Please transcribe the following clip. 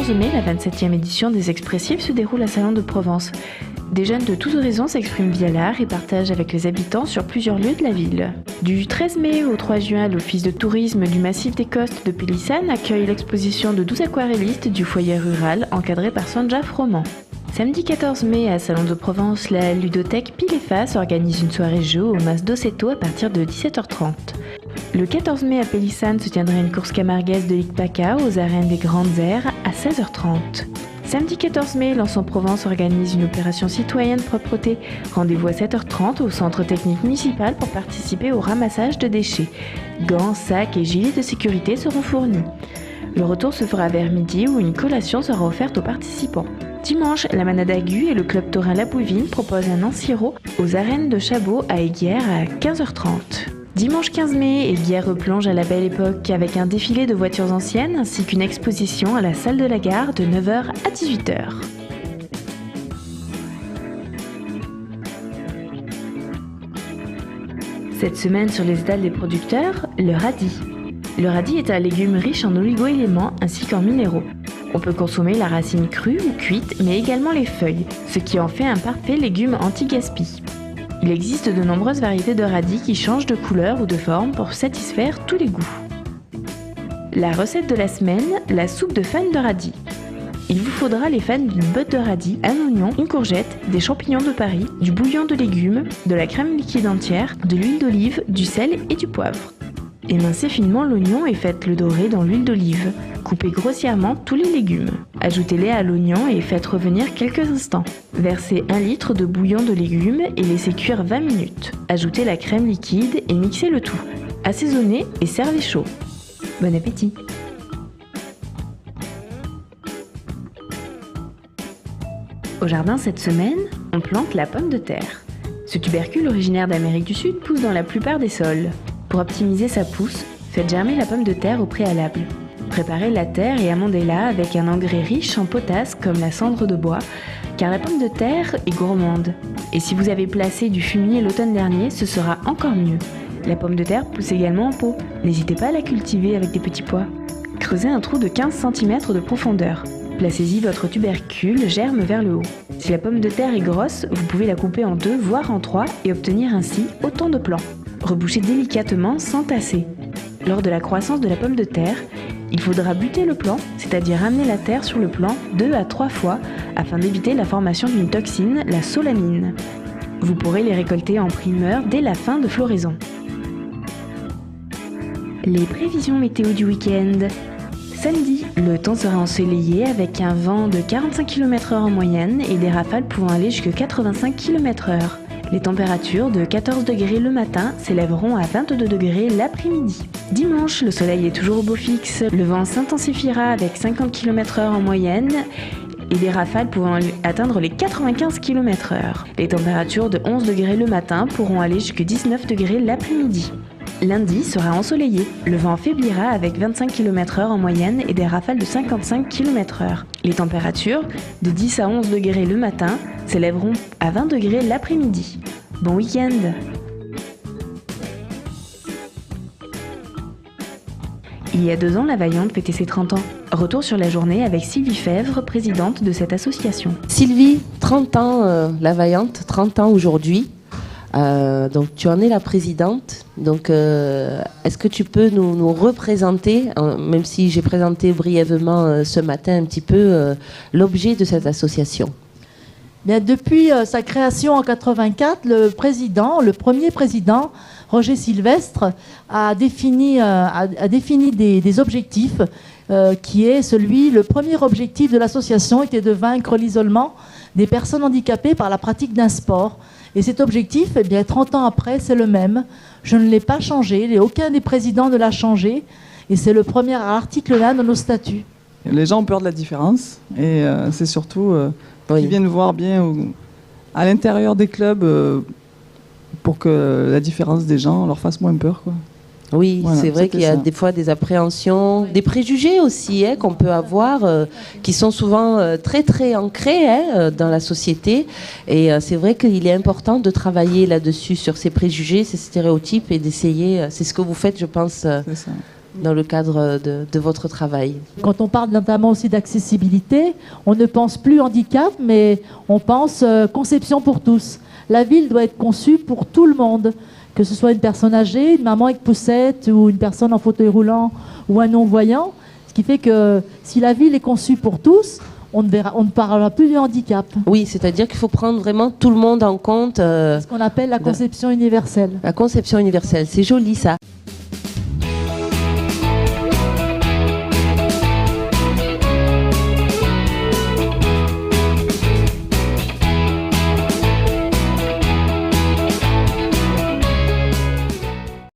14 mai, la 27e édition des Expressifs se déroule à Salon de Provence. Des jeunes de tous horizons s'expriment via l'art et partagent avec les habitants sur plusieurs lieux de la ville. Du 13 mai au 3 juin, l'Office de tourisme du massif des Costes de Pélissane accueille l'exposition de 12 aquarellistes du foyer rural encadré par Sanja Froment. Samedi 14 mai, à Salon de Provence, la ludothèque Pile et Face organise une soirée jeu au Mas d'Osseto à partir de 17h30. Le 14 mai à Pélissane se tiendra une course camarguaise de l'ICPACA aux arènes des Grandes Aires à 16h30. Samedi 14 mai, l'Anse-en-Provence organise une opération citoyenne propreté. Rendez-vous à 7h30 au centre technique municipal pour participer au ramassage de déchets. Gants, sacs et gilets de sécurité seront fournis. Le retour se fera vers midi où une collation sera offerte aux participants. Dimanche, la Manade Agu et le club taurin La Bouvine proposent un enciro aux arènes de Chabot à Aiguière à 15h30. Dimanche 15 mai, Aiguière replonge à la belle époque avec un défilé de voitures anciennes ainsi qu'une exposition à la salle de la gare de 9h à 18h. Cette semaine sur les étals des producteurs, le radis. Le radis est un légume riche en oligo-éléments ainsi qu'en minéraux. On peut consommer la racine crue ou cuite, mais également les feuilles, ce qui en fait un parfait légume anti-gaspi. Il existe de nombreuses variétés de radis qui changent de couleur ou de forme pour satisfaire tous les goûts. La recette de la semaine, la soupe de fanes de radis. Il vous faudra les fanes d'une botte de radis, un oignon, une courgette, des champignons de Paris, du bouillon de légumes, de la crème liquide entière, de l'huile d'olive, du sel et du poivre. Émincez finement l'oignon et faites-le dorer dans l'huile d'olive. Coupez grossièrement tous les légumes. Ajoutez-les à l'oignon et faites revenir quelques instants. Versez 1 litre de bouillon de légumes et laissez cuire 20 minutes. Ajoutez la crème liquide et mixez le tout. Assaisonnez et servez chaud. Bon appétit! Au jardin cette semaine, on plante la pomme de terre. Ce tubercule originaire d'Amérique du Sud pousse dans la plupart des sols. Pour optimiser sa pousse, faites germer la pomme de terre au préalable. Préparez la terre et amendez-la avec un engrais riche en potasse comme la cendre de bois, car la pomme de terre est gourmande. Et si vous avez placé du fumier l'automne dernier, ce sera encore mieux. La pomme de terre pousse également en pot. N'hésitez pas à la cultiver avec des petits pois. Creusez un trou de 15 cm de profondeur. Placez-y votre tubercule, germe vers le haut. Si la pomme de terre est grosse, vous pouvez la couper en 2 voire en 3 et obtenir ainsi autant de plants. Rebouchez délicatement sans tasser. Lors de la croissance de la pomme de terre, il faudra buter le plant, c'est-à-dire amener la terre sur le plant 2 à 3 fois afin d'éviter la formation d'une toxine, la solanine. Vous pourrez les récolter en primeur dès la fin de floraison. Les prévisions météo du week-end. Samedi, le temps sera ensoleillé avec un vent de 45 km/h en moyenne et des rafales pouvant aller jusqu'à 85 km/h. Les températures de 14 degrés le matin s'élèveront à 22 degrés l'après-midi. Dimanche, le soleil est toujours au beau fixe. Le vent s'intensifiera avec 50 km/h en moyenne et des rafales pouvant atteindre les 95 km/h. Les températures de 11 degrés le matin pourront aller jusqu'à 19 degrés l'après-midi. Lundi sera ensoleillé. Le vent faiblira avec 25 km/h en moyenne et des rafales de 55 km/h. Les températures de 10 à 11 degrés le matin s'élèveront à 20 degrés l'après-midi. Bon week-end! Il y a 2 ans, la Vaillante fêtait ses 30 ans. Retour sur la journée avec Sylvie Fèvre, présidente de cette association. Sylvie, 30 ans, la Vaillante, 30 ans aujourd'hui. Donc tu en es la présidente. Donc est-ce que tu peux nous représenter, même si j'ai présenté brièvement ce matin un petit peu l'objet de cette association? Bien, depuis sa création en 84, le premier président, Roger Sylvestre, a défini des objectifs qui est le premier objectif de l'association était de vaincre l'isolement des personnes handicapées par la pratique d'un sport. Et cet objectif, eh bien, 30 ans après, c'est le même. Je ne l'ai pas changé, aucun des présidents ne l'a changé. Et c'est le premier article là de nos statuts. Les gens ont peur de la différence. Et c'est surtout Oui. qu'ils viennent voir bien à l'intérieur des clubs pour que la différence des gens leur fasse moins peur, quoi. Oui, Voilà, c'est vrai qu'il y a ça. des fois des appréhensions, des préjugés aussi qu'on peut avoir, qui sont souvent très très ancrés dans la société. Et c'est vrai qu'il est important de travailler là-dessus, sur ces préjugés, ces stéréotypes, et d'essayer, c'est ce que vous faites, je pense, C'est ça. dans le cadre de votre travail. Quand on parle notamment aussi d'accessibilité, on ne pense plus handicap, mais on pense conception pour tous. La ville doit être conçue pour tout le monde, que ce soit une personne âgée, une maman avec poussette, ou une personne en fauteuil roulant, ou un non-voyant. Ce qui fait que si la ville est conçue pour tous, on ne parlera plus du handicap. Oui, c'est-à-dire qu'il faut prendre vraiment tout le monde en compte. Ce qu'on appelle la conception universelle. La conception universelle, c'est joli ça.